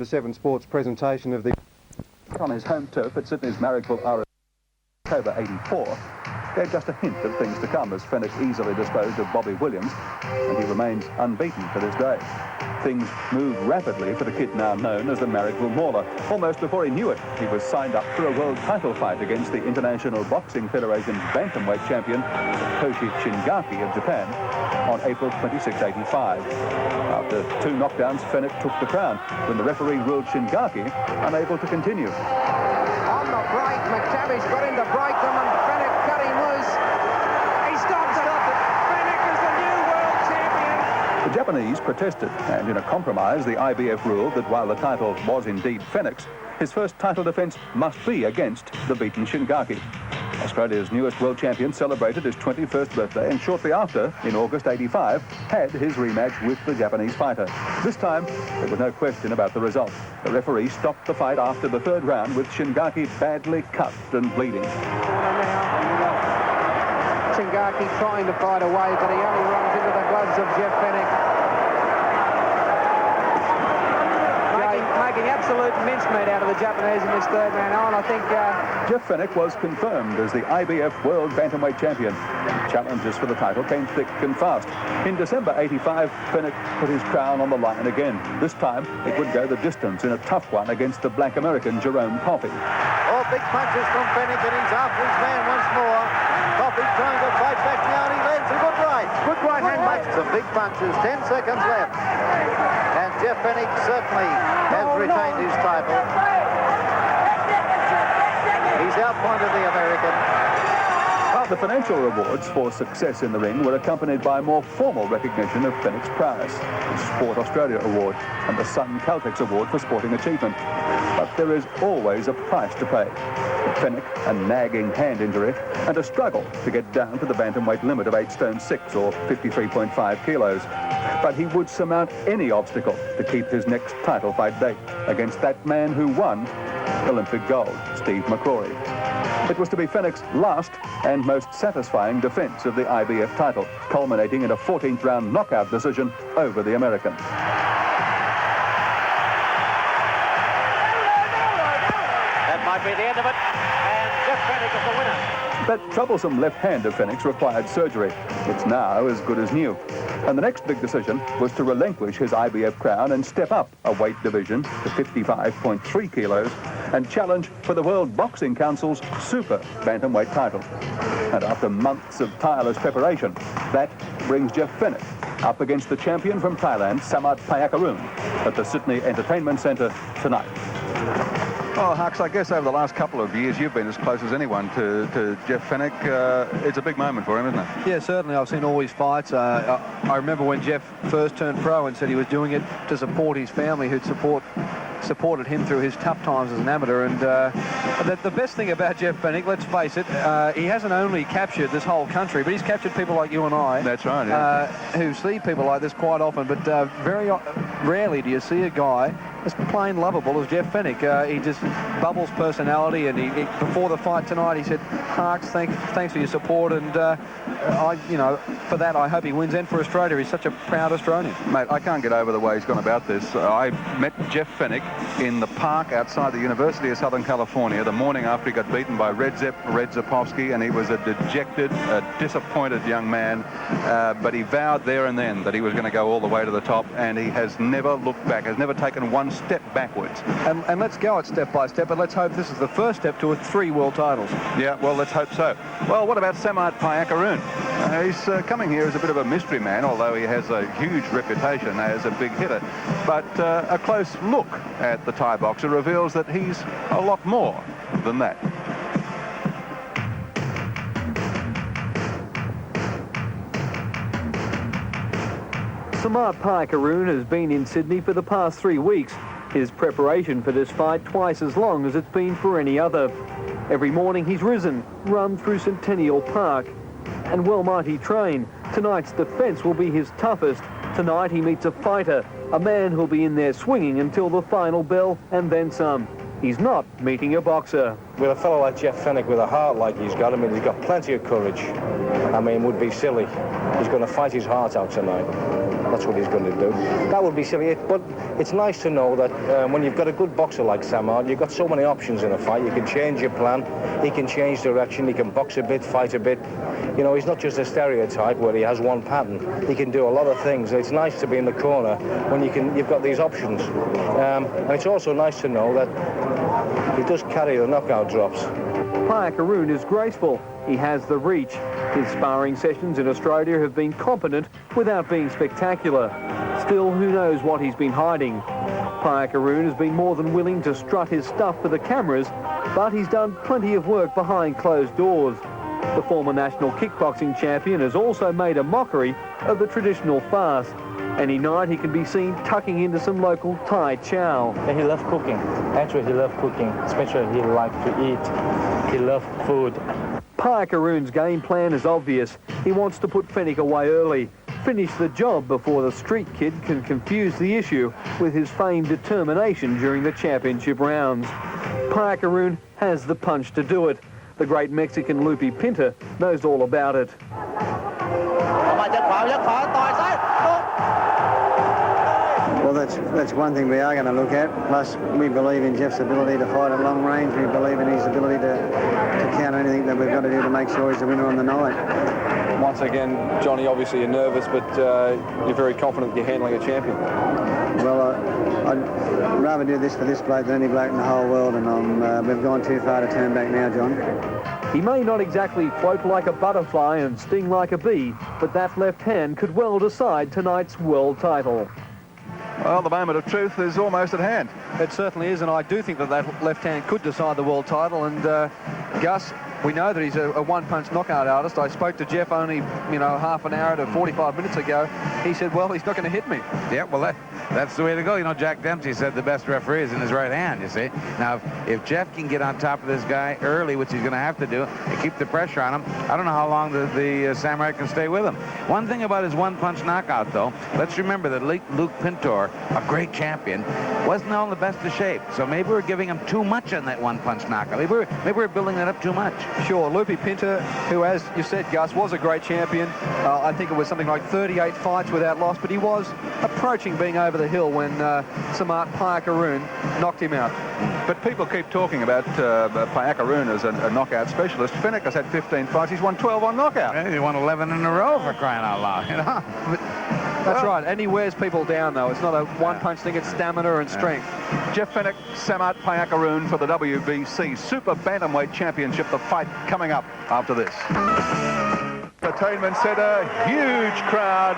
The 7 Sports presentation of the... On his home turf at Sydney's Marrickville RS October 84, gave just a hint of things to come as Fenech easily disposed of Bobby Williams, and he remains unbeaten to this day. Things moved rapidly for the kid now known as the Marrickville Mauler. Almost before he knew it, he was signed up for a world title fight against the International Boxing Federation's Bantamweight champion, Toshi Shingaki of Japan, on April 26, 85. After 2 knockdowns, Fenech took the crown when the referee ruled Shingaki unable to continue. On the break, McTavish got him to break them and Fenech cut him loose. He stopped it. Fenech is the new world champion. The Japanese protested, and in a compromise, the IBF ruled that while the title was indeed Fenech's, his first title defence must be against the beaten Shingaki. Australia's newest world champion celebrated his 21st birthday and shortly after, in August 85, had his rematch with the Japanese fighter. This time, there was no question about the result. The referee stopped the fight after the 3rd round with Shingaki badly cut and bleeding. Shingaki trying to fight away, but he only runs into the gloves of Jeff Fenech. Making absolute mincemeat out of the Japanese in this 3rd round. Oh, and I think... Jeff Fenech was confirmed as the IBF World Bantamweight Champion. Challenges for the title came thick and fast. In December 85, Fenech put his crown on the line again. This time, it would go the distance in a tough one against the black American Jerome Coffey. Oh, big punches from Fenech, and he's after his man once more. Coffey trying to fight back now, and he lands a good right. Good right hand punch. Some big punches, 10 seconds left. And Jeff Fenech certainly has retained his title. He's outpointed the American. The financial rewards for success in the ring were accompanied by more formal recognition of Fenech's prowess, the Sport Australia Award and the Sun Caltex Award for sporting achievement. But there is always a price to pay. For Fenech, a nagging hand injury and a struggle to get down to the bantamweight limit of 8 stone 6 or 53.5 kilos. But he would surmount any obstacle to keep his next title fight date against that man who won Olympic gold, Steve McCrory. It was to be Fenech's last and most satisfying defence of the IBF title, culminating in a 14th round knockout decision over the American. That might be the end of it, and Jeff Fenech is the winner. That troublesome left hand of Fenech's required surgery. It's now as good as new. And the next big decision was to relinquish his IBF crown and step up a weight division to 55.3 kilos and challenge for the World Boxing Council's super bantamweight title. And after months of tireless preparation, that brings Jeff Fenech up against the champion from Thailand, Samart Payakaroon, at the Sydney Entertainment Centre tonight. Well, Hux, I guess over the last couple of years you've been as close as anyone to Jeff Fenech. It's a big moment for him, isn't it? Yeah, certainly. I've seen all his fights. I remember when Jeff first turned pro and said he was doing it to support his family, who'd supported him through his tough times as an amateur. And the best thing about Jeff Fenech, let's face it, he hasn't only captured this whole country, but he's captured people like you and I. That's right, yeah. Who see people like this quite often, but very rarely do you see a guy as plain lovable as Jeff Fenech. He just bubbles personality, and he before the fight tonight he said, "Parks, thanks for your support, and for that I hope he wins, and for Australia. He's such a proud Australian." Mate, I can't get over the way he's gone about this. I met Jeff Fenech in the park outside the University of Southern California the morning after he got beaten by Red Zapovsky, and he was a dejected, disappointed young man, but he vowed there and then that he was going to go all the way to the top, and he has never looked back, has never taken one step backwards. And let's go it step by step, but let's hope this is the first step to 3 world titles. Yeah, well, let's hope so. Well, what about Samart Payakaroon? He's coming here as a bit of a mystery man, although he has a huge reputation as a big hitter. But a close look at the Thai boxer reveals that he's a lot more than that. Samart Payakaroon has been in Sydney for the past 3 weeks. His preparation for this fight twice as long as it's been for any other. Every morning he's risen, run through Centennial Park, and well might he train. Tonight's defence will be his toughest. Tonight he meets a fighter, a man who'll be in there swinging until the final bell and then some. He's not meeting a boxer. With a fellow like Jeff Fenech with a heart like he's got, I mean, he's got plenty of courage. I mean, it would be silly. He's going to fight his heart out tonight. That's what he's going to do. That would be silly, but it's nice to know that when you've got a good boxer like Samart, you've got so many options in a fight. You can change your plan, he can change direction, he can box a bit, fight a bit. You know, he's not just a stereotype where he has one pattern. He can do a lot of things. It's nice to be in the corner when you've got these options. And it's also nice to know that he does carry the knockout drops. Payakaroon is graceful. He has the reach. His sparring sessions in Australia have been competent without being spectacular. Still, who knows what he's been hiding. Payakaroon has been more than willing to strut his stuff for the cameras, but he's done plenty of work behind closed doors. The former national kickboxing champion has also made a mockery of the traditional fast. Any night he can be seen tucking into some local Thai chow. He loves cooking. Actually, he loves cooking. Especially he likes to eat. He loves food. Payakaroon's game plan is obvious. He wants to put Fenech away early, finish the job before the street kid can confuse the issue with his famed determination during the championship rounds. Payakaroon has the punch to do it. The great Mexican Lupi Pinta knows all about it. Well, that's one thing we are going to look at. Plus, we believe in Jeff's ability to fight at long range. We believe in his ability to counter anything that we've got to do to make sure he's the winner on the night. Once again, Johnny, obviously you're nervous, but you're very confident you're handling a champion. Well, I'd rather do this for this bloke than any bloke in the whole world, and we've gone too far to turn back now, John. He may not exactly float like a butterfly and sting like a bee, but that left hand could well decide tonight's world title. Well, the moment of truth is almost at hand. It certainly is, and I do think that left hand could decide the world title. And Gus, we know that he's a one-punch knockout artist. I spoke to Jeff only, half an hour to 45 minutes ago. He said, well, he's not going to hit me. Yeah, well, that's the way to go. You know, Jack Dempsey said the best referee is in his right hand, you see. Now, if Jeff can get on top of this guy early, which he's going to have to do, and keep the pressure on him, I don't know how long the Samurai can stay with him. One thing about his one-punch knockout, though, let's remember that Luke Pintor, a great champion, wasn't all in the best of shape. So maybe we're giving him too much on that one-punch knockout. Maybe we're building that up too much. Sure, Lupi Pintor, who, as you said, Gus, was a great champion. I think it was something like 38 fights without loss, but he was approaching being over the hill when Samart Payakaroon knocked him out. But people keep talking about Payakaroon as a knockout specialist. Fenech has had 15 fights. He's won 12 on knockout. Yeah, he won 11 in a row, for crying out loud, you know. That's right, and he wears people down, though. It's not a one-punch thing, it's stamina and strength. Jeff Fenech, Samart Payakaroon for the WBC Super Bantamweight Championship. The fight coming up after this. Entertainment Centre, huge crowd,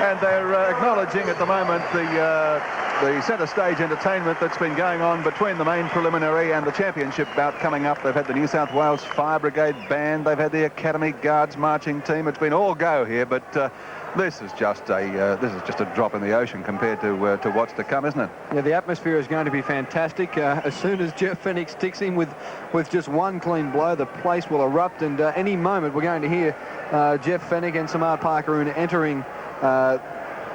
and they're acknowledging at the moment the centre stage entertainment that's been going on between the main preliminary and the championship bout coming up. They've had the New South Wales Fire Brigade band, they've had the Academy Guards marching team. It's been all go here, but this is just a drop in the ocean compared to what's to come, isn't it? Yeah, the atmosphere is going to be fantastic. As soon as Jeff Fenech sticks him with just one clean blow, the place will erupt, and any moment we're going to hear Jeff Fenech and Samart Payakaroon entering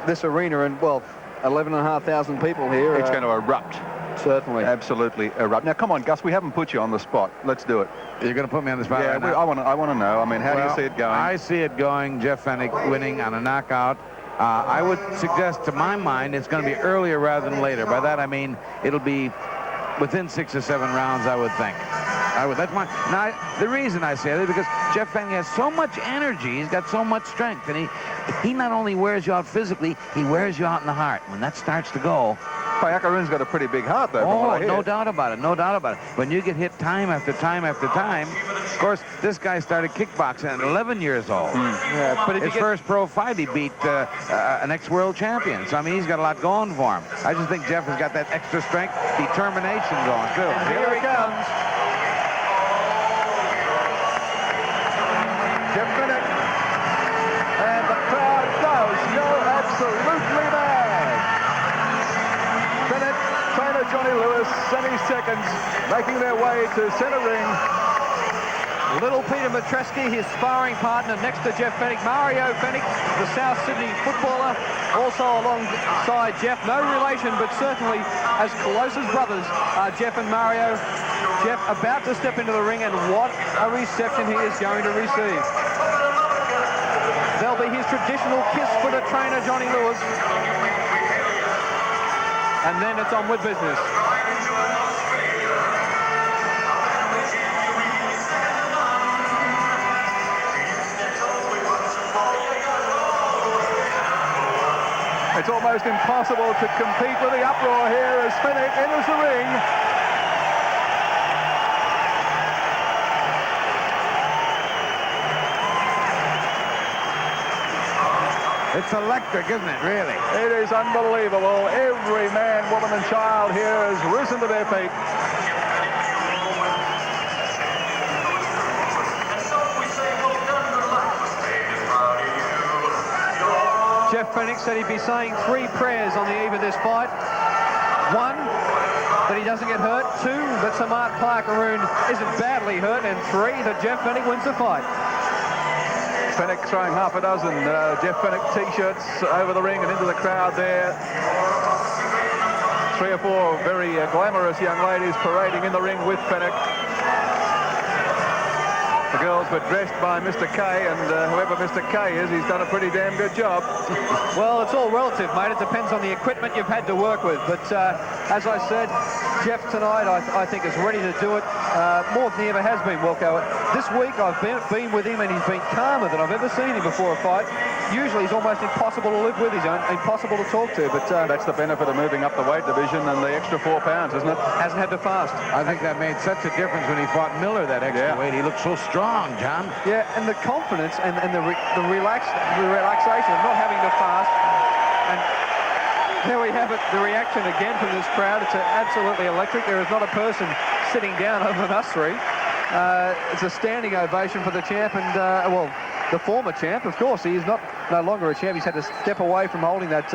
this arena, and well, 11,500 people here. It's going to erupt. Certainly. Absolutely erupt. Now, come on, Gus, we haven't put you on the spot. Let's do it. You're going to put me on the spot yeah, right now? I want to know. I mean, how do you see it going? I see it going, Jeff Fenech winning on a knockout. I would suggest, to my mind, it's going to be earlier rather than later. By that, I mean, it'll be within 6 or 7 rounds, I would think. That's my... Now, the reason I say that is because Jeff Fenech has so much energy, he's got so much strength, and he not only wears you out physically, he wears you out in the heart. When that starts to go... Payakaroon's got a pretty big heart, though. Oh, no doubt about it, no doubt about it. When you get hit time after time after time, of course, this guy started kickboxing at 11 years old. Yeah, but his first pro fight, he beat an ex-world champion. So, I mean, he's got a lot going for him. I just think Jeff has got that extra strength, determination going, too. Here he comes. Jeff Fenech. And the crowd does go absolutely mad. Fenech, trainer Johnny Lewis, and his seconds making their way to centre ring. Little Peter Matreski, his sparring partner next to Jeff Fenech. Mario Fenech, the South Sydney footballer, also alongside Jeff. No relation, but certainly as close as brothers are Jeff and Mario. Jeff about to step into the ring, and what a reception he is going to receive. There'll be his traditional kiss for the trainer, Johnny Lewis. And then it's on with business. It's almost impossible to compete with the uproar here as Fenech enters the ring. It's electric, isn't it, really? It is unbelievable. Every man, woman and child here has risen to their feet. Jeff Fenech said he'd be saying 3 prayers on the eve of this fight. 1, that he doesn't get hurt. 2, that Samart Payakaroon isn't badly hurt. And 3, that Jeff Fenech wins the fight. Fenech throwing half a dozen Jeff Fenech T-shirts over the ring and into the crowd there. 3 or 4 very glamorous young ladies parading in the ring with Fenech. The girls were dressed by Mr. K, and whoever Mr. K is, he's done a pretty damn good job. Well, it's all relative, mate. It depends on the equipment you've had to work with. But as I said, Jeff tonight, I think, is ready to do it more than he ever has been, Wilco. This week, I've been with him, and he's been calmer than I've ever seen him before a fight. Usually, he's almost impossible to live with. He's impossible to talk to. But that's the benefit of moving up the weight division and the extra 4 pounds, isn't it? Hasn't had to fast. I think that made such a difference when he fought Miller, that extra weight. He looked so strong, John. Yeah, and the confidence and the relaxation of not having to fast. And there we have it, the reaction again from this crowd. It's absolutely electric. There is not a person sitting down other than us 3. It's a standing ovation for the champ and, well, the former champ, of course. He is no longer a champ. He's had to step away from holding that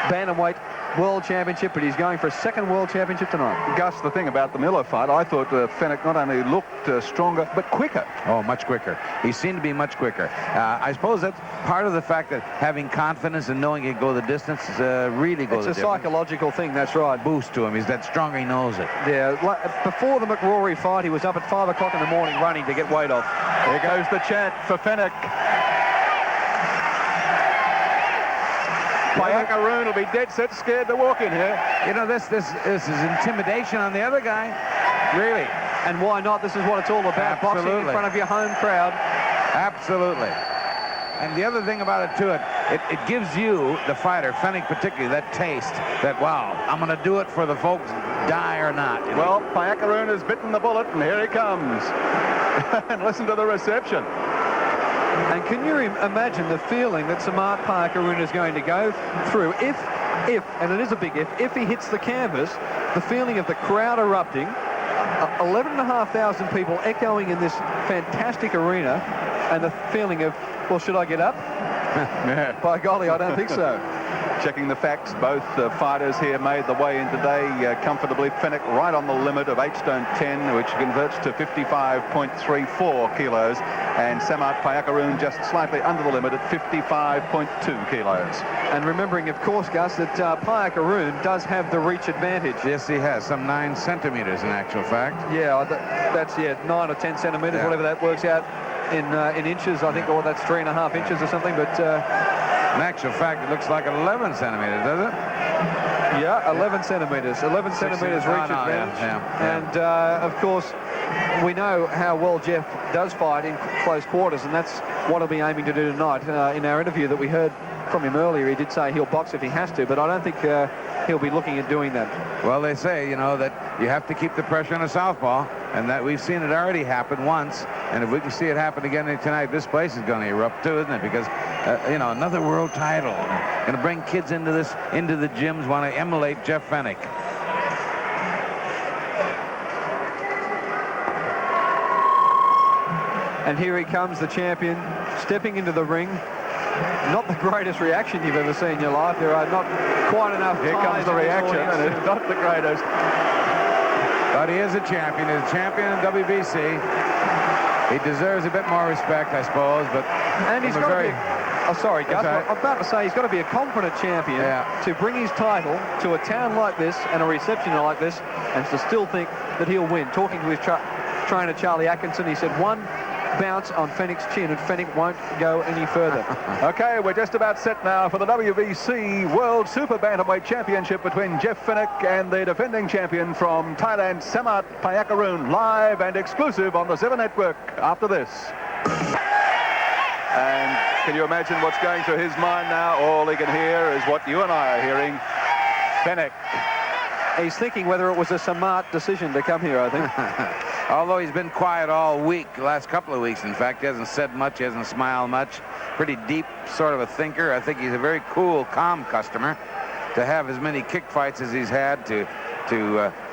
Bantamweight World Championship, but he's going for a 2nd World Championship tonight. Gus, the thing about the Miller fight, I thought Fenech not only looked stronger, but quicker. Oh, much quicker. He seemed to be much quicker. I suppose that's part of the fact that having confidence and knowing he can go the distance really goes. It's a psychological thing, that's right. Boost to him. He's that strong, he knows it. Yeah, before the McRory fight, he was up at 5 o'clock in the morning running to get weight off. Here goes the chant for Fenech. Payakaroon will be dead set scared to walk in here. You know, this is intimidation on the other guy. Really. And why not? This is what it's all about. Absolutely. Boxing in front of your home crowd. Absolutely. And the other thing about it, too, it gives you, the fighter, Fenech particularly, that taste that, wow, I'm going to do it for the folks, die or not. You know? Well, Payakaroon has bitten the bullet, and here he comes. And listen to the reception. And can you imagine the feeling that Samart Payakaroon is going to go through if, and it is a big if he hits the canvas, the feeling of the crowd erupting, 11,500 people echoing in this fantastic arena, and the feeling of, well, should I get up? Yeah. By golly, I don't think so. Checking the facts, both fighters here made the way in today comfortably. Fenech right on the limit of 8 stone 10, which converts to 55.34 kilos. And Samart Payakaroon just slightly under the limit at 55.2 kilos. And remembering, of course, Gus, that Payakaroon does have the reach advantage. Yes, he has. Some 9 centimeters in actual fact. Yeah, that's 9 or 10 centimeters, whatever that works out in inches. I think, or that's 3.5 inches or something. But in actual fact, it looks like 11 centimeters, does it? Yeah, 11 centimeters. 11 centimeters reach advantage. Yeah. And, of course, we know how well Jeff does fight in close quarters, and that's what he'll be aiming to do tonight. In our interview that we heard from him earlier, he did say he'll box if he has to, but I don't think he'll be looking at doing that. Well, they say, you know, that you have to keep the pressure on a southpaw, and that we've seen it already happen once, and if we can see it happen again tonight, this place is going to erupt too, isn't it? Because, you know, another world title. Going to bring kids into the gyms, want to emulate Jeff Fenech. And here he comes, the champion, stepping into the ring. Not the greatest reaction you've ever seen in your life. There are not quite enough. Here comes the reaction, and it's not the greatest. But he is a champion. He's a champion in WBC. He deserves a bit more respect, I suppose. But and he's got to be. Oh, sorry, Gus. I'm about to say he's got to be a confident champion to bring his title to a town like this and a reception like this, and to still think that he'll win. Talking to his trainer Charlie Atkinson, he said, 1, bounce on Fenech's chin, and Fenech won't go any further. Okay, we're just about set now for the WBC World Super Bantamweight Championship between Jeff Fenech and the defending champion from Thailand, Samart Payakaroon, live and exclusive on the 7 Network after this. And can you imagine what's going through his mind now? All he can hear is what you and I are hearing. Fenech. He's thinking whether it was a Samart decision to come here, I think. Although he's been quiet all week, the last couple of weeks, in fact. He hasn't said much, he hasn't smiled much. Pretty deep sort of a thinker. I think he's a very cool, calm customer. To have as many kick fights as he's had, to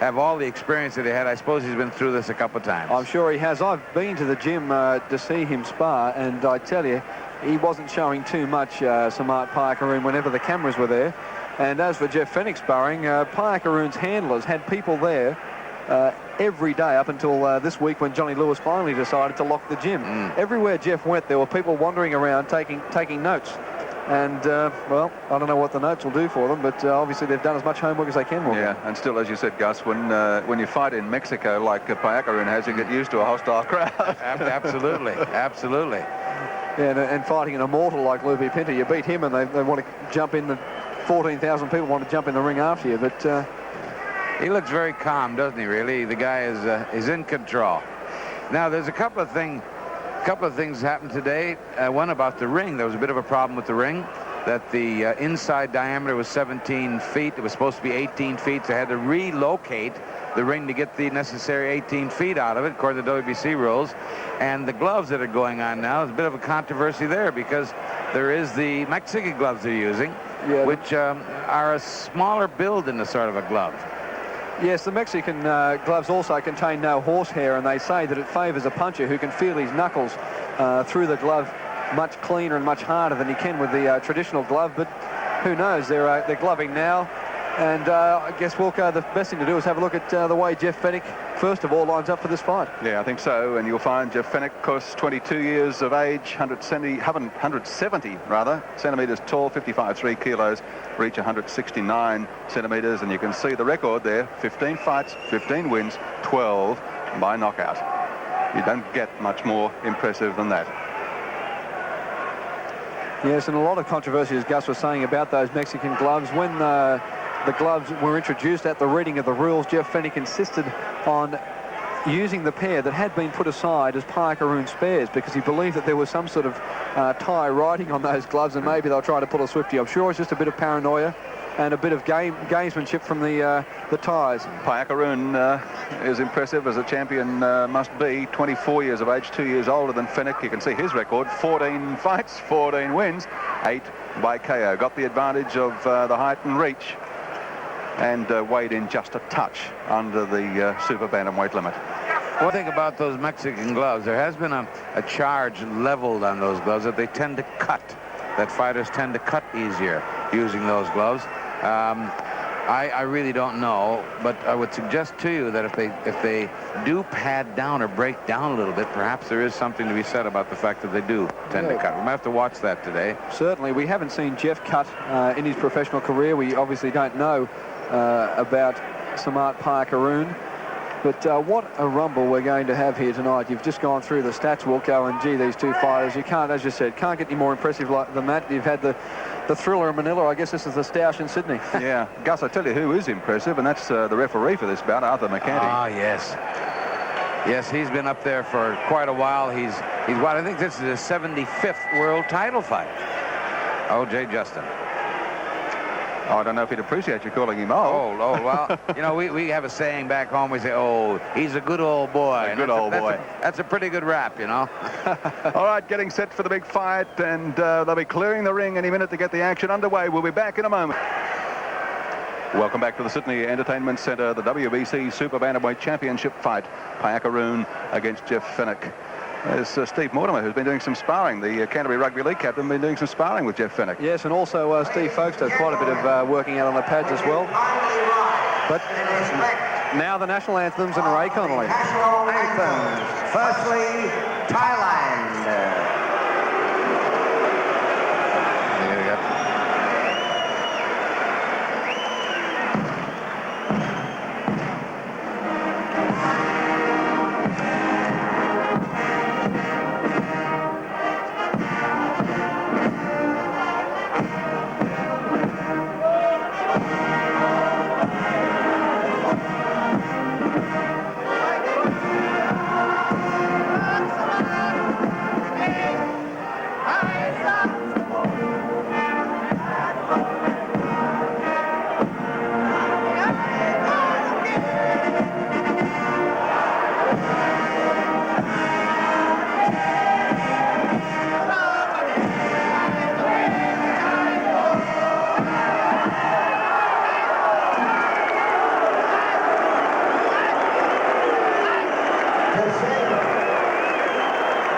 have all the experience that he had, I suppose he's been through this a couple of times. I'm sure he has. I've been to the gym to see him spar, and I tell you, he wasn't showing too much, Samart Payakaroon, whenever the cameras were there. And as for Jeff Fenech sparring, Payakaroon's handlers had people there every day up until this week when Johnny Lewis finally decided to lock the gym. Everywhere Jeff went, there were people wandering around taking notes. And, well, I don't know what the notes will do for them, but obviously they've done as much homework as they can. Yeah, and still, as you said, Gus, when you fight in Mexico like Payakaroon has, you get used to a hostile crowd. Absolutely, absolutely. Yeah, and fighting an immortal like Lupi Pinter, you beat him and they want to jump in, the 14,000 people want to jump in the ring after you, but... He looks very calm, doesn't he, really? The guy is in control. Now, there's a couple of things happened today. One about the ring. There was a bit of a problem with the ring, that the inside diameter was 17 feet. It was supposed to be 18 feet, so they had to relocate the ring to get the necessary 18 feet out of it, according to WBC rules. And the gloves that are going on now, there's a bit of a controversy there, because there is the Mexican gloves they're using, which are a smaller build than a sort of a glove. Yes, the Mexican gloves also contain no horsehair, and they say that it favours a puncher who can feel his knuckles through the glove much cleaner and much harder than he can with the traditional glove. But who knows? They're gloving now. And I guess, Wilco, the best thing to do is have a look at the way Jeff Fenech, first of all, lines up for this fight. Yeah, I think so. And you'll find Jeff Fenech, of course, 22 years of age, 170 centimetres tall, 55.3 kilos, reach 169 centimetres. And you can see the record there, 15 fights, 15 wins, 12 by knockout. You don't get much more impressive than that. Yes, and a lot of controversy, as Gus was saying, about those Mexican gloves. When the gloves were introduced at the reading of the rules, Jeff Fenech insisted on using the pair that had been put aside as Payakaroon spares, because he believed that there was some sort of Thai writing on those gloves, and maybe they'll try to pull a Swifty. I'm sure it's just a bit of paranoia and a bit of gamesmanship from the Thais. Payakaroon is impressive as a champion must be. 24 years of age, 2 years older than Fenech. You can see his record, 14 fights, 14 wins, 8 by KO. Got the advantage of the height and reach, and weighed in just a touch under the super bantamweight limit. One thing about those Mexican gloves, there has been a charge leveled on those gloves that they tend to cut, that fighters tend to cut easier using those gloves. I really don't know, but I would suggest to you that if they do pad down or break down a little bit, perhaps there is something to be said about the fact that they do tend to cut. We might have to watch that today. Certainly. We haven't seen Jeff cut in his professional career. We obviously don't know about Samart Payakaroon. But what a rumble we're going to have here tonight. You've just gone through the stats, Wilco, and gee, these two fighters, you can't, as you said, can't get any more impressive than that. You've had the thriller in Manila. I guess this is the Stoush in Sydney. Yeah, Gus, I tell you who is impressive, and that's the referee for this bout, Arthur McCanty. Ah, yes. Yes, he's been up there for quite a while. He's what, I think this is his 75th world title fight. O.J. Justin. Oh, I don't know if he'd appreciate you calling him old. Oh, well, you know, we have a saying back home. We say, oh, he's a good old boy. A good old boy. That's a pretty good rap, you know. All right, getting set for the big fight, and they'll be clearing the ring any minute to get the action underway. We'll be back in a moment. Welcome back to the Sydney Entertainment Centre, the WBC Super Bantamweight Championship fight. Payakaroon against Jeff Fenech. There's Steve Mortimer, who's been doing some sparring. The Canterbury Rugby League captain, been doing some sparring with Jeff Fenech. Yes, and also Steve Folkes does quite a bit of working out on the pads as well. But now the national anthems and Ray Connolly. National anthems. Firstly, Thailand.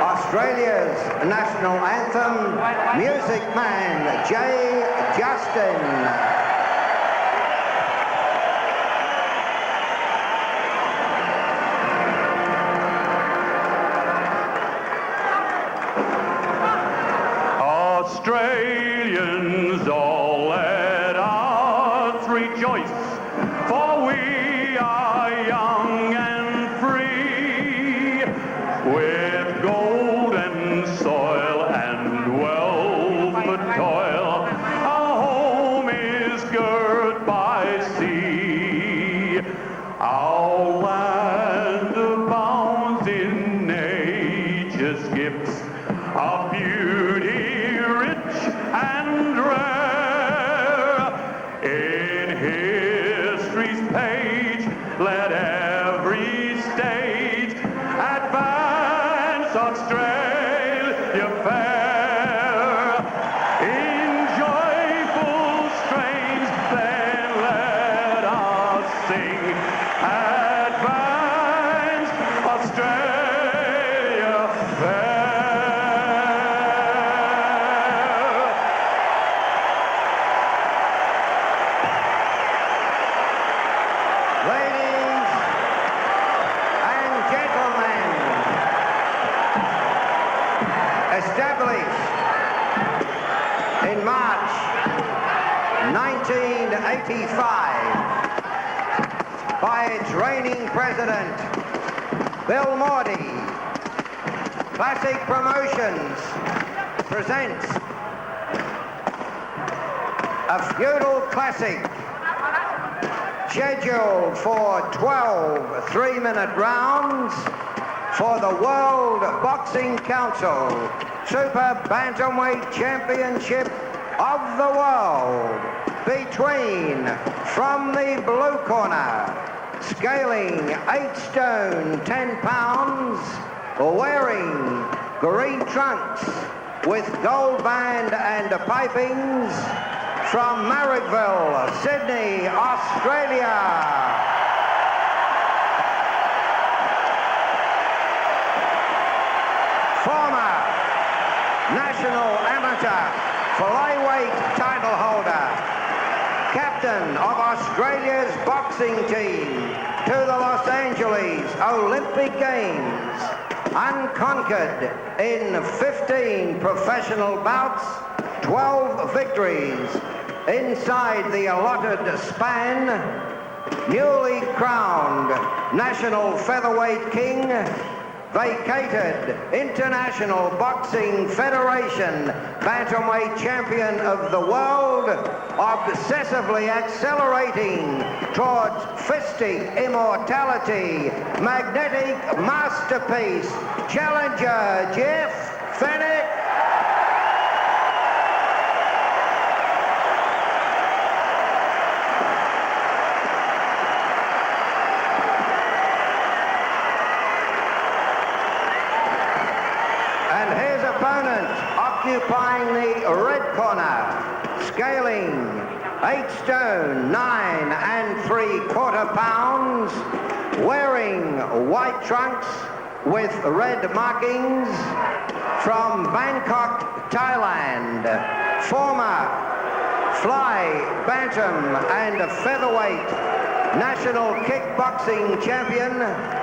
Australia's national anthem, Music Man Jay Justin. Australians, all let us rejoice, for we are young and free, with golden soil and wealth of toil. Our home is girt by sea. Our land abounds in nature's gifts of beauty and rare. In history's page, let every stage advance Australia fair. In joyful strains, then let us sing, advance Australia fair. Established in March 1985 by its reigning president, Bill Mordy, Classic Promotions presents a feudal classic scheduled for 12 three-minute rounds for the World Boxing Council Super Bantamweight Championship of the World between, from the blue corner, scaling 8 stone 10 pounds, wearing green trunks with gold band and pipings, from Marrickville, Sydney, Australia. Former national amateur flyweight title holder, captain of Australia's boxing team to the Los Angeles Olympic Games, unconquered in 15 professional bouts, 12 victories inside the allotted span, newly crowned National Featherweight King, vacated International Boxing Federation Bantamweight Champion of the World, obsessively accelerating towards fistic immortality, magnetic masterpiece, challenger Jeff Fenech. Opponent occupying the red corner, scaling 8 stone 9 3/4 pounds, wearing white trunks with red markings, from Bangkok, Thailand, former fly, bantam and featherweight national kickboxing champion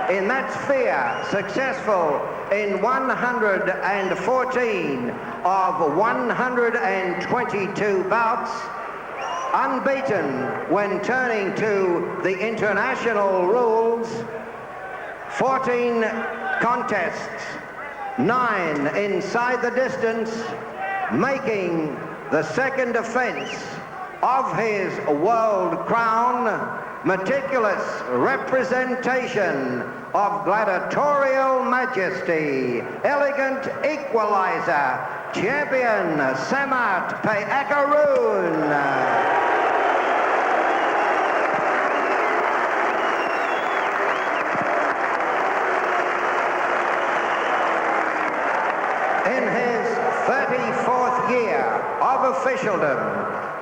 in that sphere, successful in 114 of 122 bouts, unbeaten when turning to the international rules, 14 contests, 9 inside the distance, making the second defense of his world crown, meticulous representation of gladiatorial majesty, elegant equalizer, champion Samart Payakaroon. In his 34th year of officialdom,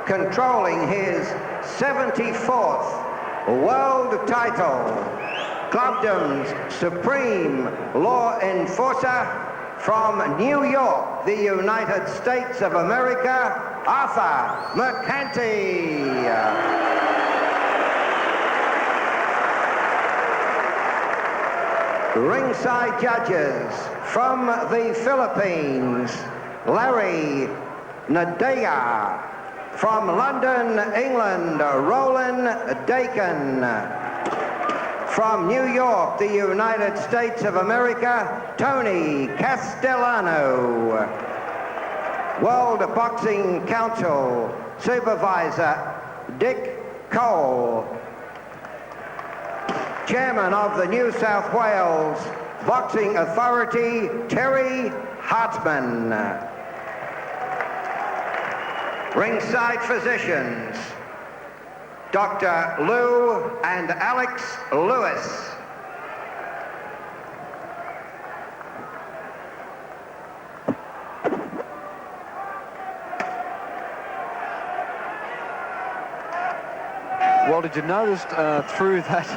controlling his 74th world title, Compton's supreme law enforcer, from New York, the United States of America, Arthur McCanty. Ringside judges, from the Philippines, Larry Nadea. From London, England, Roland Dakin. From New York, the United States of America, Tony Castellano. World Boxing Council Supervisor Dick Cole. Chairman of the New South Wales Boxing Authority, Terry Hartman. Ringside physicians, Dr. Lou and Alex Lewis. Well, did you notice through that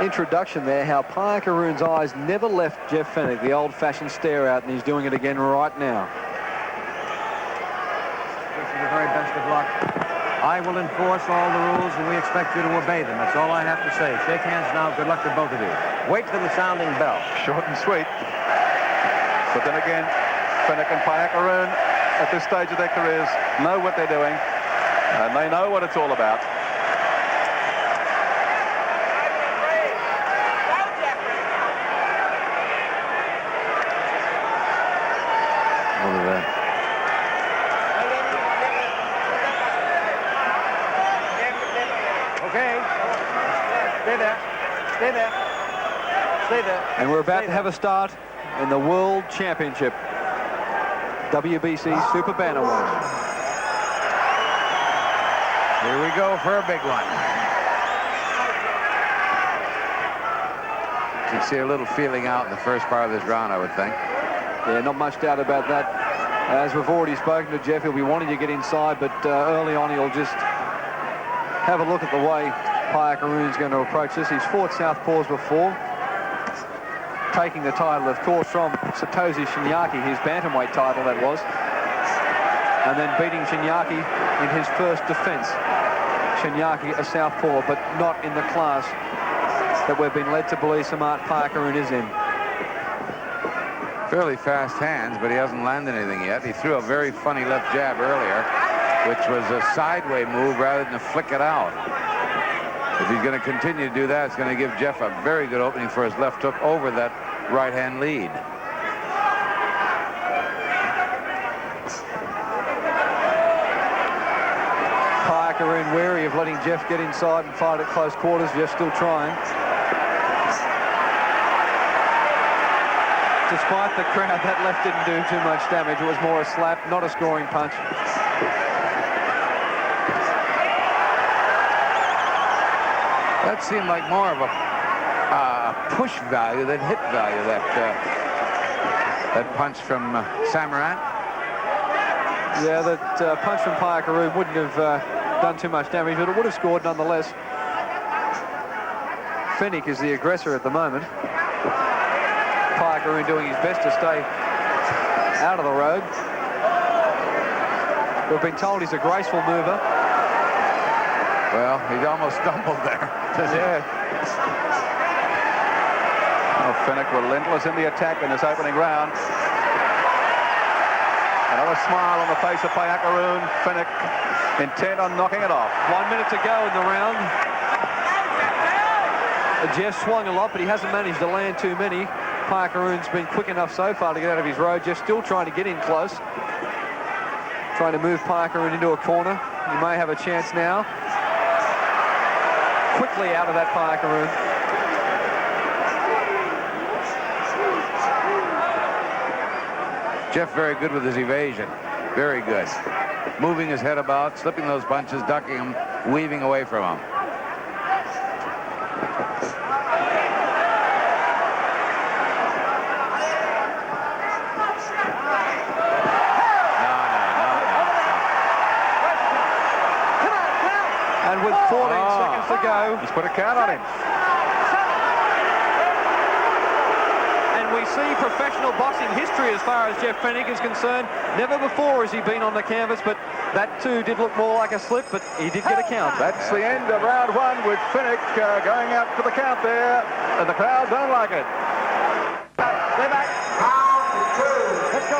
introduction there how Payakaroon's eyes never left Jeff Fenech, the old-fashioned stare out, and he's doing it again right now. The very best of luck. I will enforce all the rules, and we expect you to obey them. That's all I have to say. Shake hands now. Good luck to both of you. Wait for the sounding bell. Short and sweet. But then again, Fenech and Payakaroon, at this stage of their careers, know what they're doing, and they know what it's all about. Look at that. Okay. Stay there. Stay there. Stay there. And we're about to have a start in the World Championship. WBC Super Bantamweight. Here we go for a big one. You can see a little feeling out in the first part of this round, I would think. Yeah, not much doubt about that. As we've already spoken to Jeff, he'll be wanting to get inside, but early on he'll just have a look at the way Payakaroon's going to approach this. He's fought southpaws before, taking the title, of course, from Satoshi Shinyaki, his bantamweight title that was, and then beating Shinyaki in his first defense. Shinyaki, a southpaw, but not in the class that we've been led to believe Samart Payakaroon is in. Fairly fast hands, but he hasn't landed anything yet. He threw a very funny left jab earlier, which was a sideway move rather than to flick it out. If he's going to continue to do that, it's going to give Jeff a very good opening for his left hook over that right-hand lead. Payakaroon wary of letting Jeff get inside and fight at close quarters. Jeff still trying. Despite the crowd, that left didn't do too much damage. It was more a slap, not a scoring punch. That seemed like more of a push value than hit value, that punch from Samart. Yeah, that punch from Payakaroon wouldn't have done too much damage, but it would have scored nonetheless. Fenech is the aggressor at the moment. Payakaroon doing his best to stay out of the road. We've been told he's a graceful mover. Well, he almost stumbled there. Yeah. Oh, Fenech relentless in the attack in this opening round. Another smile on the face of Payakaroon. Fenech intent on knocking it off. 1 minute to go in the round. Jeff swung a lot, but he hasn't managed to land too many. Payakaroon's been quick enough so far to get out of his road. Jeff still trying to get in close. Trying to move Payakaroon into a corner. He may have a chance now. Quickly out of that Payakaroon. Jeff very good with his evasion. Very good. Moving his head about, slipping those punches, ducking them, weaving away from him. And with 14 seconds to go, He's put a count on him. WBC professional boxing history as far as Jeff Fenech is concerned. Never before has he been on the canvas, but that too did look more like a slip, but he did get a count. That's the end of round one with Fenech going out for the count there, and the crowd don't like it. Stay back. Round 2. Let's go.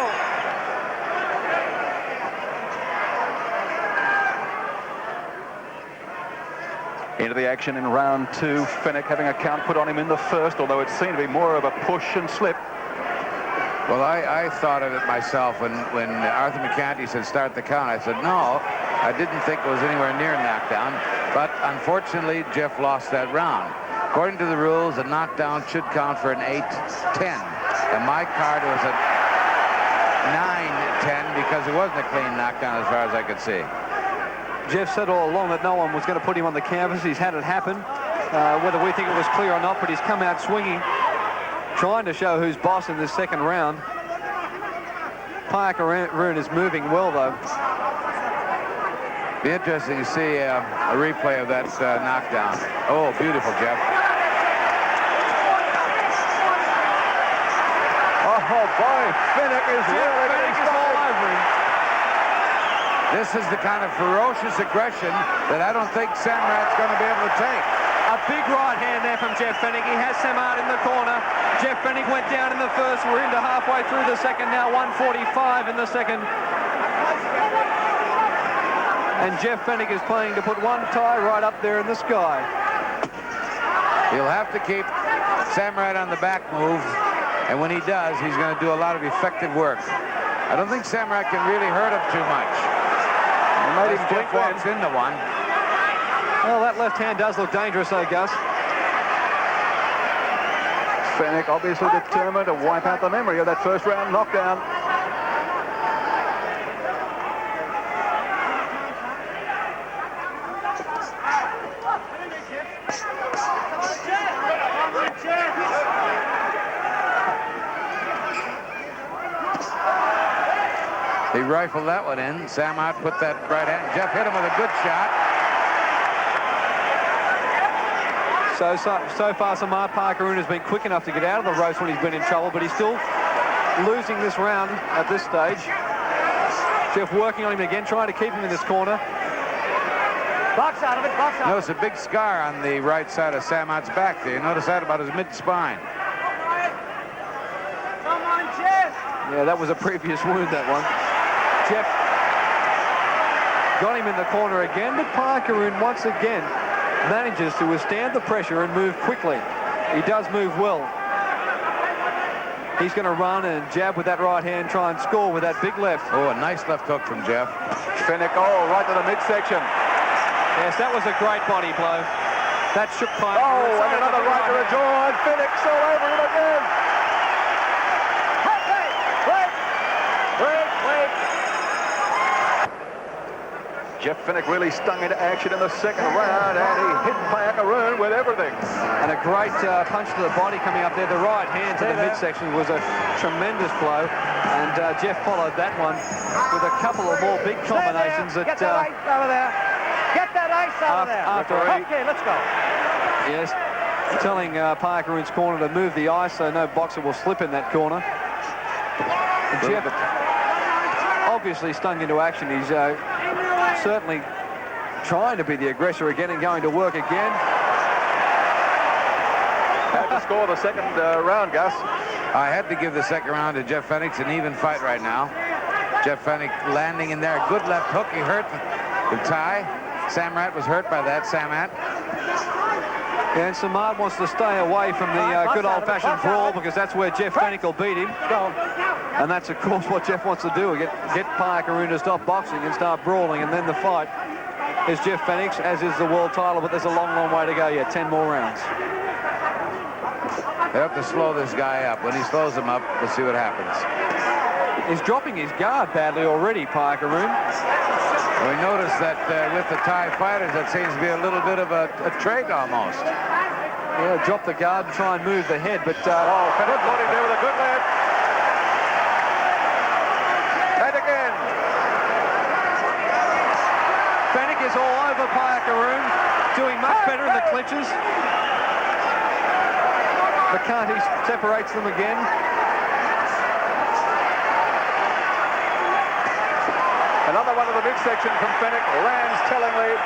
Into the action in round 2. Fenech having a count put on him in the first, although it seemed to be more of a push and slip. Well, I thought of it myself when Arthur McCanty said start the count. I said, no, I didn't think it was anywhere near knockdown. But unfortunately, Jeff lost that round. According to the rules, a knockdown should count for an 8-10. And my card was a 9-10 because it wasn't a clean knockdown as far as I could see. Jeff said all along that no one was going to put him on the canvas. He's had it happen, whether we think it was clear or not, but he's come out swinging, trying to show who's boss in this second round. Payakaroon is moving well, though. Be interesting to see a replay of that knockdown. Oh, beautiful, Jeff. Oh, boy, Fenech is really Fenech is all over him. This is the kind of ferocious aggression that I don't think Samrat's going to be able to take. A big right hand there from Jeff Fenech. He has Samart in the corner. Jeff Fenech went down in the first. We're into halfway through the second now, 1:45 in the second. And Jeff Fenech is playing to put one tie right up there in the sky. He'll have to keep Samrat on the back move, and when he does, he's going to do a lot of effective work. I don't think Samrat can really hurt him too much. Unless Jeff walks into one. Well, that left hand does look dangerous, though, Gus. Fenech obviously determined to wipe out the memory of that first round knockdown. He rifled that one in. Samart put that right hand. Jeff hit him with a good shot. So far, Samart Payakaroon has been quick enough to get out of the ropes when he's been in trouble, but he's still losing this round at this stage. Jeff working on him again, trying to keep him in this corner. Box out of it, box out. Notice a big scar on the right side of Samart's back there. You notice that about his mid-spine. Come on, Jeff. Yeah, that was a previous wound, that one. Jeff got him in the corner again, but Payakaroon once again manages to withstand the pressure and move quickly. He does move well. He's going to run and jab with that right hand, try and score with that big left. Oh, a nice left hook from Jeff. Fenech, right to the midsection. Yes, that was a great body blow. That shook Payakaroon. Oh, and another right to the jaw, and Fenech's all over him again. Jeff Fenech really stung into action in the second round, and he hit Payakaroon with everything. And a great punch to the body coming up there. The right hand to the midsection was a tremendous blow. And Jeff followed that one with a couple of more big combinations. Get that ice out of there. Get that ice out of there. Okay, let's go. Yes, telling Payakaroon's corner to move the ice so no boxer will slip in that corner. And Jeff obviously stung into action. He's certainly trying to be the aggressor again and going to work again. Had to score the second round, Gus. I had to give the second round to Jeff Fenech. It's an even fight right now. Jeff Fenech landing in there. Good left hook. He hurt the tie. Samart was hurt by that, Samart. And Samart wants to stay away from the good old-fashioned brawl because that's where Jeff Fenech will beat him. And that's, of course, what Jeff wants to do, get Payakaroon to stop boxing and start brawling, and then the fight is Jeff Fenech's, as is the world title, but there's a long, long way to go yet, 10 more rounds. They have to slow this guy up. When he slows him up, we'll see what happens. He's dropping his guard badly already, Payakaroon. We noticed that with the Thai fighters, that seems to be a little bit of a trait almost. Yeah, drop the guard and try and move the head, but... Fenech got him there with a good left. And again. Fenech is all over Payakaroon, doing much better in the clinches. McCarthy separates them again. Another one of the midsection from Fenech, lands tellingly.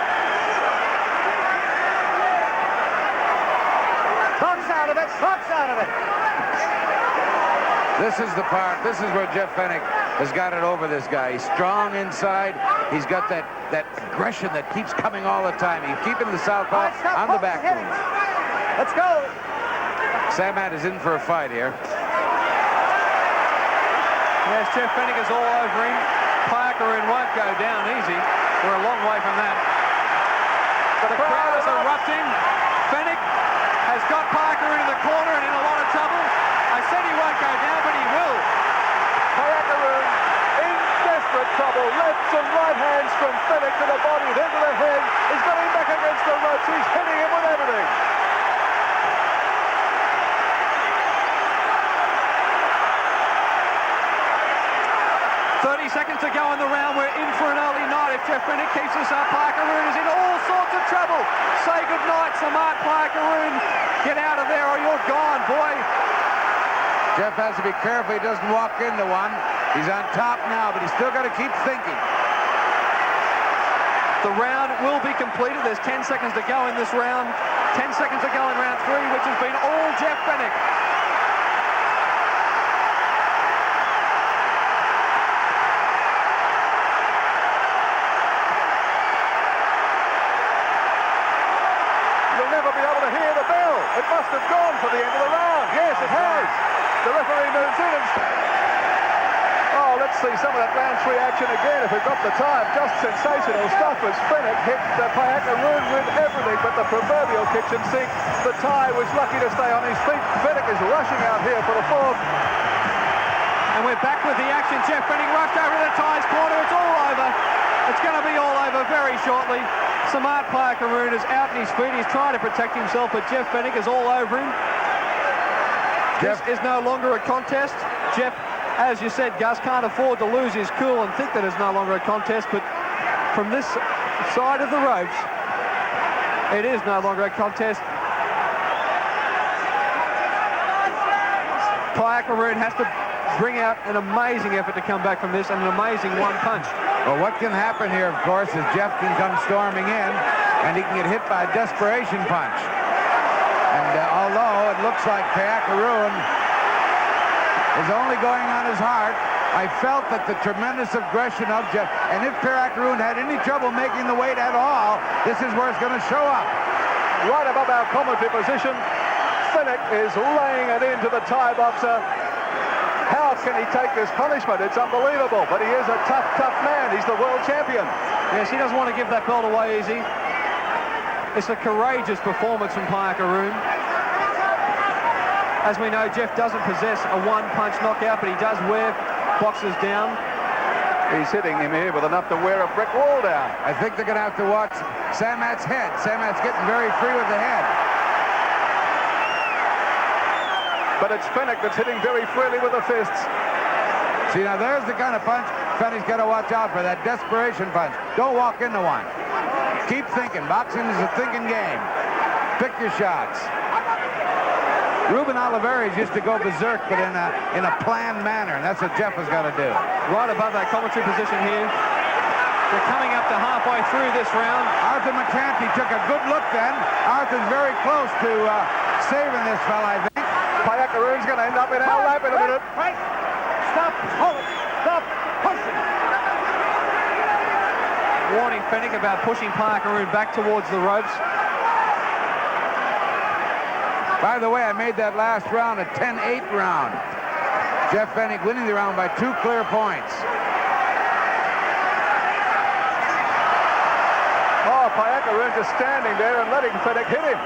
Knocks out of it, knocks out of it. This is the part. This is where Jeff Fenech has got it over this guy. He's strong inside. He's got that aggression that keeps coming all the time. He's keeping the southpaw on the back move. Let's go. Samart is in for a fight here. Yes, Jeff Fenech is all over him. Payakaroon won't go down easy. We're a long way from that. But the crowd is erupting. Fenech has got Payakaroon in the corner and in a lot of trouble. I said he won't go down, but he will. Payakaroon in desperate trouble. Lefts and right hands from Fenech to the body, then to the head. He's got him back against the ropes. He's hitting him with everything. 30 seconds to go in the round. We're in for an early night. If Jeff Fenech keeps this up, Payakaroon is in all sorts of trouble. Say goodnight, Samart Payakaroon. Get out of there or you're gone, boy. Jeff has to be careful he doesn't walk into one. He's on top now, but he's still got to keep thinking. The round will be completed. There's 10 seconds to go in this round. 10 seconds to go in round 3, which has been all Jeff Fenech. You'll never be able to hear the bell. It must have gone for the end of the round. Yes, it has. The referee moves in and... Oh, let's see some of that round 3 action again if we've got the time. Just sensational stuff as Fenech hit Payakaroon with everything but the proverbial kitchen sink. The Thai was lucky to stay on his feet. Fenech is rushing out here for the 4th. And we're back with the action. Jeff Fenech rushed over to the Thai's corner. It's all over. It's going to be all over very shortly. Samart Payakaroon is out on his feet. He's trying to protect himself, but Jeff Fenech is all over him. This is no longer a contest. Jeff, as you said, Gus, can't afford to lose his cool and think that it's no longer a contest, but from this side of the ropes, it is no longer a contest. Payakaroon has to bring out an amazing effort to come back from this and an amazing one punch. Well, what can happen here, of course, is Jeff can come storming in and he can get hit by a desperation punch. And although it looks like Payakaroon is only going on his heart, I felt that the tremendous aggression of Jeff, and if Payakaroon had any trouble making the weight at all, this is where it's going to show up. Right above our commentary position, Fenech is laying it into the Thai boxer. How can he take this punishment? It's unbelievable, but he is a tough, tough man. He's the world champion. Yes, he doesn't want to give that belt away easy. It's a courageous performance from Payakaroon. As we know, Jeff doesn't possess a one-punch knockout, but he does wear boxers down. He's hitting him here with enough to wear a brick wall down. I think they're going to have to watch Samart's head. Samart's getting very free with the head. But it's Fenech that's hitting very freely with the fists. See, now there's the kind of punch Fenech's got to watch out for, that desperation punch. Don't walk into one. Keep thinking. Boxing is a thinking game. Pick your shots. Ruben Olivares used to go berserk, but in a planned manner, and that's what Jeff has got to do. Right above that commentary position here. We're coming up to halfway through this round. Arthur McCanty took a good look then. Arthur's very close to saving this fella, I think. Payakaroon's going to end up in our lap in a minute. Right. Stop. Hold it. Stop. Pushing. Warning Fenech about pushing Payakaroon back towards the ropes. By the way, I made that last round a 10-8 round. Jeff Fenech winning the round by 2 clear points. Oh, Payakaroon just standing there and letting Fenech hit him.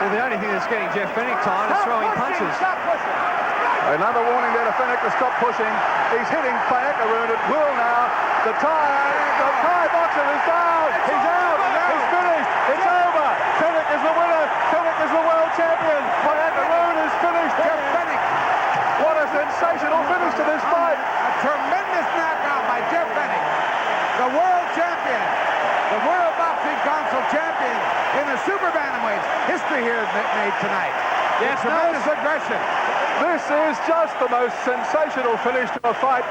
Well, the only thing that's getting Jeff Fenech tired is throwing punches. Another warning there to Fenech to stop pushing. He's hitting Payakaroon at will now. The Thai boxer is down. He's out. He's finished. It's over. Fenech is the winner. Fenech is the world champion. Payakaroon is finished. Jeff Fenech. What a sensational finish to this fight. A tremendous knockout by Jeff Fenech. The world champion. The World Boxing Council champion in the super bantamweights. History here is made tonight. Yes, tremendous aggression. This is just the most sensational finish to a fight.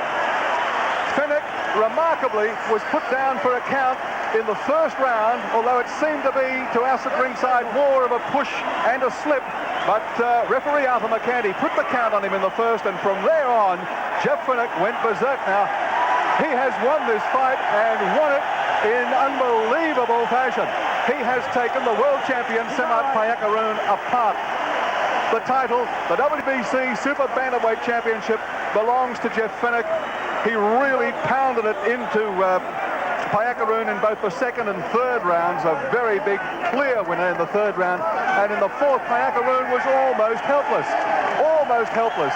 Fenech, remarkably, was put down for a count in the first round, although it seemed to be, to us at ringside, more of a push and a slip. But referee Arthur McCanty put the count on him in the first, and from there on, Jeff Fenech went berserk. Now, he has won this fight and won it in unbelievable fashion. He has taken the world champion Samart Payakaroon apart. The title, the WBC Super Bantamweight Championship, belongs to Jeff Fenech. He really pounded it into Payakaroon in both the second and third rounds. A very big, clear winner in the third round. And in the fourth, Payakaroon was almost helpless. Almost helpless.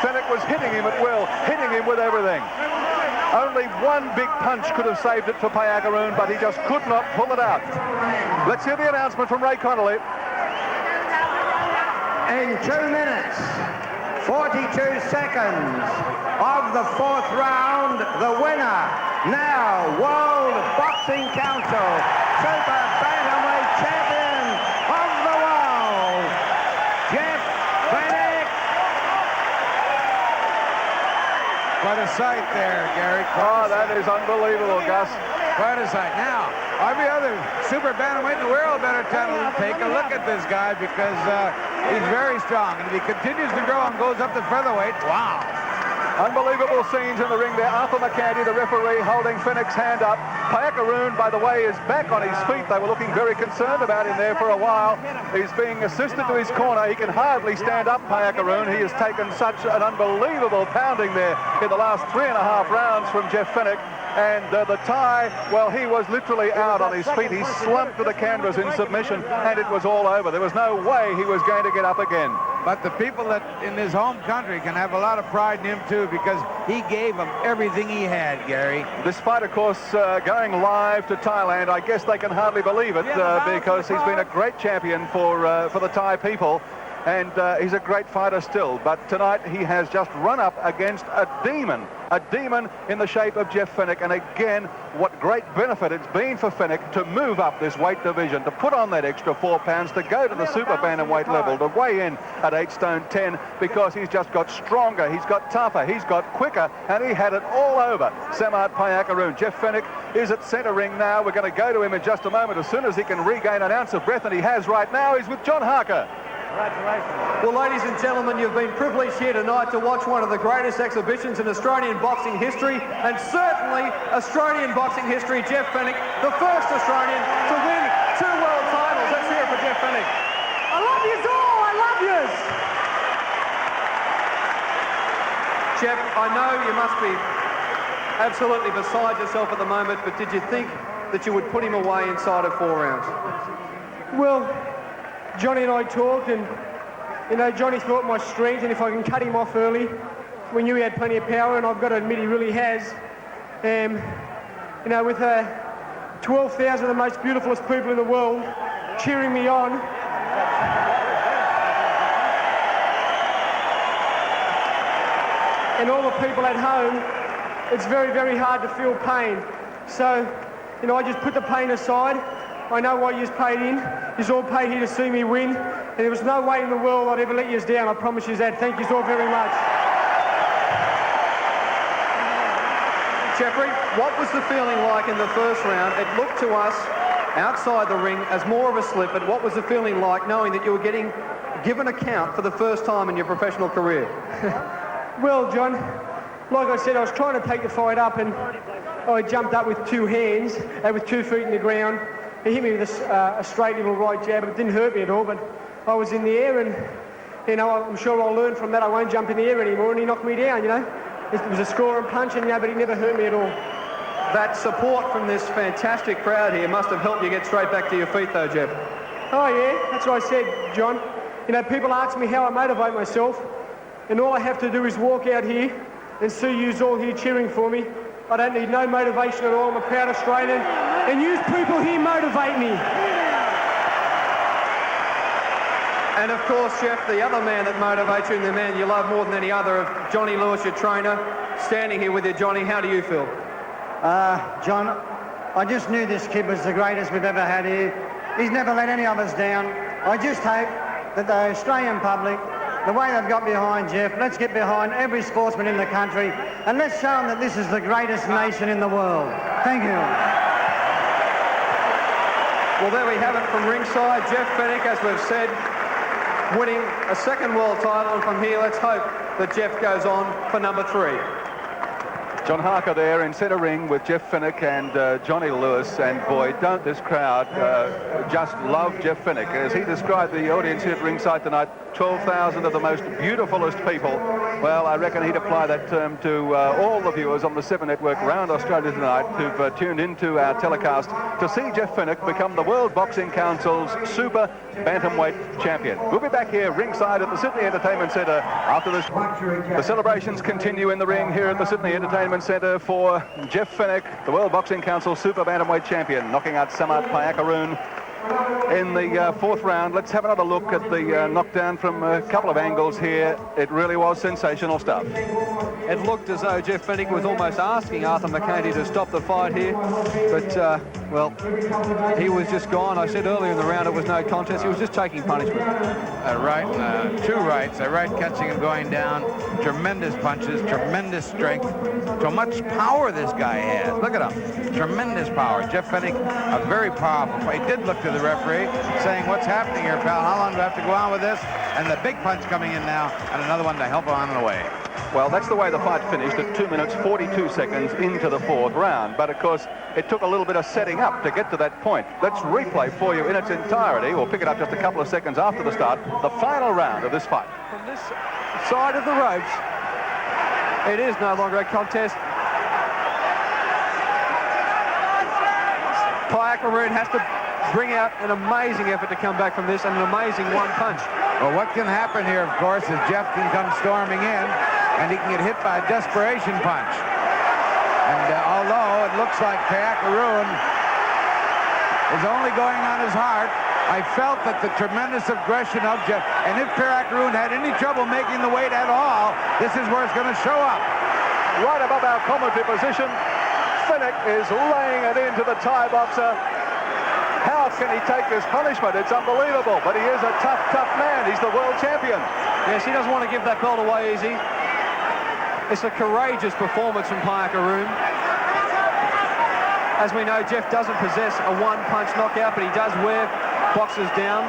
Fenech was hitting him at will, hitting him with everything. Only one big punch could have saved it for Payakaroon, but he just could not pull it out. Let's hear the announcement from Ray Connolly. In 2 minutes, 42 seconds of the fourth round, the winner, now World Boxing Council Super Bantamweight Champion of the world, Jeff Fenech. What a sight there, Gary. Oh, that is unbelievable, Gus. Quite a sight. Now, every other super bantamweight in the world better take a look at this guy, because he's very strong. And if he continues to grow and goes up to featherweight, wow. Unbelievable scenes in the ring there. Arthur McCanty, the referee, holding Fenech's hand up. Payakaroon, by the way, is back on his feet. They were looking very concerned about him there for a while. He's being assisted to his corner. He can hardly stand up, Payakaroon. He has taken such an unbelievable pounding there in the last 3.5 rounds from Jeff Fenech. And the tie, well, he was literally out on his feet. He slumped to the canvas in submission, and it was all over. There was no way he was going to get up again. But the people that in his home country can have a lot of pride in him, too, because he gave them everything he had, Gary. This fight, of course, going live to Thailand. I guess they can hardly believe it, because he's been a great champion for the Thai people. And he's a great fighter still. But tonight he has just run up against a demon in the shape of Jeff Fenech. And again, what great benefit it's been for Fenech to move up this weight division, to put on that extra 4 pounds, to go to the super bantamweight level, to weigh in at 8 stone 10, because he's just got stronger, he's got tougher, he's got quicker, and he had it all over Samart Payakaroon. Jeff Fenech is at centre ring now. We're going to go to him in just a moment as soon as he can regain an ounce of breath, and he has right now. He's with John Harker. Congratulations. Well, ladies and gentlemen, you've been privileged here tonight to watch one of the greatest exhibitions in Australian boxing history, and certainly Australian boxing history. Jeff Fenech, the first Australian to win 2 world titles. Let's hear it for Jeff Fenech. I love yous all. I love yous. Jeff, I know you must be absolutely beside yourself at the moment, but did you think that you would put him away inside of 4 rounds? Well, Johnny and I talked, and you know, Johnny thought my strength, and if I can cut him off early, we knew he had plenty of power, and I've got to admit he really has. You know, with 12,000 of the most beautifulest people in the world cheering me on, and all the people at home, it's very, very hard to feel pain. So, you know, I just put the pain aside. I know why you've paid in. You've all paid here to see me win. And there was no way in the world I'd ever let you down. I promise you that. Thank you all very much. Jeffrey, what was the feeling like in the first round? It looked to us outside the ring as more of a slip, but what was the feeling like knowing that you were getting given a count for the first time in your professional career? Well, John, like I said, I was trying to take the fight up, and I jumped up with 2 hands, with 2 feet in the ground. He hit me with a straight little right jab. It didn't hurt me at all, but I was in the air, and, you know, I'm sure I'll learn from that. I won't jump in the air anymore, and he knocked me down, you know. It was a score and punch, and, you know, but he never hurt me at all. That support from this fantastic crowd here must have helped you get straight back to your feet, though, Jeff. Oh, yeah, that's what I said, John. You know, people ask me how I motivate myself, and all I have to do is walk out here and see yous all here cheering for me. I don't need no motivation at all. I'm a proud Australian, and you people here motivate me. And of course, Jeff, the other man that motivates you and the man you love more than any other, Johnny Lewis, your trainer, standing here with you. Johnny, how do you feel? John, I just knew this kid was the greatest we've ever had here. He's never let any of us down. I just hope that the Australian public the way they've got behind Jeff, let's get behind every sportsman in the country and let's show them that this is the greatest nation in the world. Thank you. Well, there we have it from ringside. Jeff Fenech, as we've said, winning a second world title. And from here, let's hope that Jeff goes on for number 3. John Harker there in centre ring with Jeff Fenech and Johnny Lewis, and boy, don't this crowd just love Jeff Fenech. As he described the audience here at ringside tonight, 12,000 of the most beautifulest people. Well, I reckon he'd apply that term to all the viewers on the 7 Network around Australia tonight who've tuned into our telecast to see Jeff Fenech become the World Boxing Council's Super Bantamweight Champion. We'll be back here ringside at the Sydney Entertainment Centre after this. The celebrations continue in the ring here at the Sydney Entertainment Centre for Jeff Fenech, the World Boxing Council Super Bantamweight Champion, knocking out Samart Payakaroon in the 4th round. Let's have another look at the knockdown from a couple of angles here. It really was sensational stuff. It looked as though Jeff Fenech was almost asking Arthur McCanty to stop the fight here, but well, he was just gone. I said earlier in the round it was no contest. He was just taking punishment. Two rights, a right catching and going down, tremendous punches, tremendous strength, so much power this guy has. Look at him, tremendous power. Jeff Fenech, a very powerful fight. He did look to the referee saying, what's happening here, pal? How long do I have to go on with this? And the big punch coming in now, and another one to help him on the way. Well, that's the way the fight finished at 2 minutes 42 seconds into the 4th round. But of course, it took a little bit of setting up to get to that point. Let's replay for you in its entirety. We'll pick it up just a couple of seconds after the start. The final round of this fight. From this side of the ropes, it is no longer a contest. Payakaroon has to bring out an amazing effort to come back from this, and an amazing one punch. Well, what can happen here, of course, is Jeff can come storming in, and he can get hit by a desperation punch. And although it looks like Payakaroon is only going on his heart, I felt that the tremendous aggression of Jeff, and if Payakaroon had any trouble making the weight at all, this is where it's going to show up. Right above our commentary position, Fenech is laying it into the Thai boxer. How can he take this punishment? It's unbelievable, but he is a tough, tough man. He's the world champion. Yes, he doesn't want to give that belt away easy. It's a courageous performance from Payakaroon. As we know, Jeff doesn't possess a one-punch knockout, but he does wear boxers down.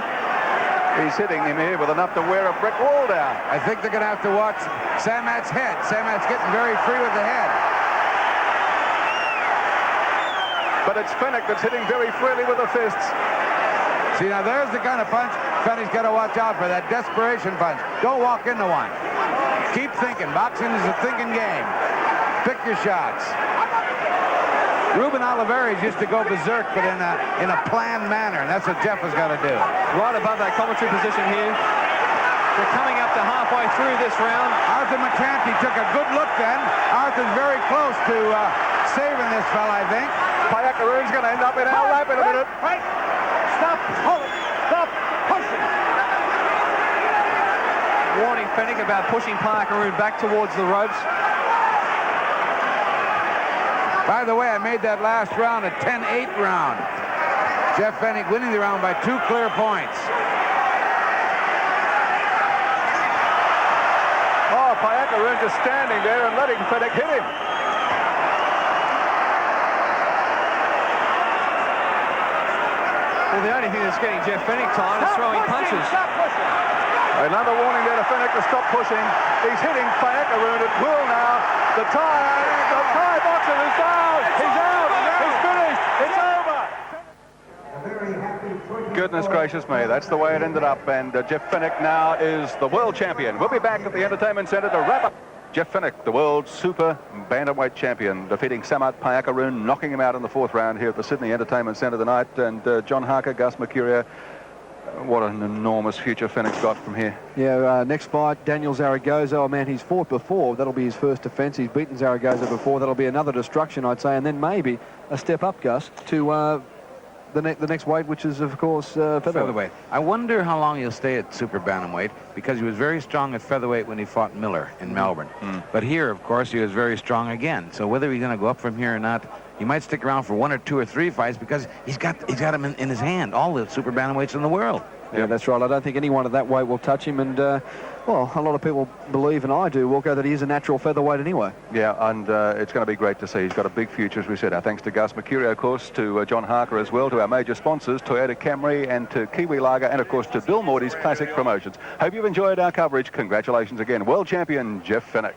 He's hitting him here with enough to wear a brick wall down. I think they're going to have to watch Samat's head. Samat's getting very free with the head. But it's Fenech that's hitting very freely with the fists. See, now there's the kind of punch Fenech's got to watch out for, that desperation punch. Don't walk into one. Keep thinking. Boxing is a thinking game. Pick your shots. Ruben Olivares used to go berserk, but in a planned manner, and that's what Jeff has got to do. Right above that commentary position here. We're coming up to halfway through this round. Arthur McCanty took a good look then. Arthur's very close to saving this fella, I think. Payakaroon's going to end up in our lap in a minute. Wait. Stop. Hold it. Stop. Pushing. Warning Fenech about pushing Payakaroon back towards the ropes. By the way, I made that last round a 10-8 round. Jeff Fenech winning the round by 2 clear points. Oh, Payakaroon just standing there and letting Fenech hit him. Well, the only thing that's getting Jeff Fenech tired is throwing punches. Another warning there to Fenech to stop pushing. He's hitting Payakaroon at will now. The Thai boxer is down. He's out. He's finished. It's over. Goodness gracious me, that's the way it ended up. And Jeff Fenech now is the world champion. We'll be back at the Entertainment Centre to wrap up. Jeff Fenech, the world super bantamweight champion, defeating Samart Payakaroon, knocking him out in the 4th round here at the Sydney Entertainment Centre tonight. And John Harker, Gus Mercurio, what an enormous future Fenech's got from here. Yeah, next fight, Daniel Zaragoza. Oh, man, he's fought before. That'll be his first defence. He's beaten Zaragoza before. That'll be another destruction, I'd say. And then maybe a step up, Gus, to the next weight, which is, of course, featherweight. I wonder how long he'll stay at super bantamweight, because he was very strong at featherweight when he fought Miller in Melbourne. But here, of course, he was very strong again. So whether he's going to go up from here or not, he might stick around for 1 or 2 or 3 fights, because he's got him in his hand, all the super bantamweights in the world. Yeah, that's right. I don't think anyone at that weight will touch him. And Well, a lot of people believe, and I do, Walker, that he is a natural featherweight anyway. Yeah, and it's going to be great to see. He's got a big future, as we said. Our thanks to Gus Mercurio, of course, to John Harker as well, to our major sponsors, Toyota Camry, and to Kiwi Lager, and, of course, to Bill Morty's Classic Promotions. Hope you've enjoyed our coverage. Congratulations again, world champion Jeff Fenech.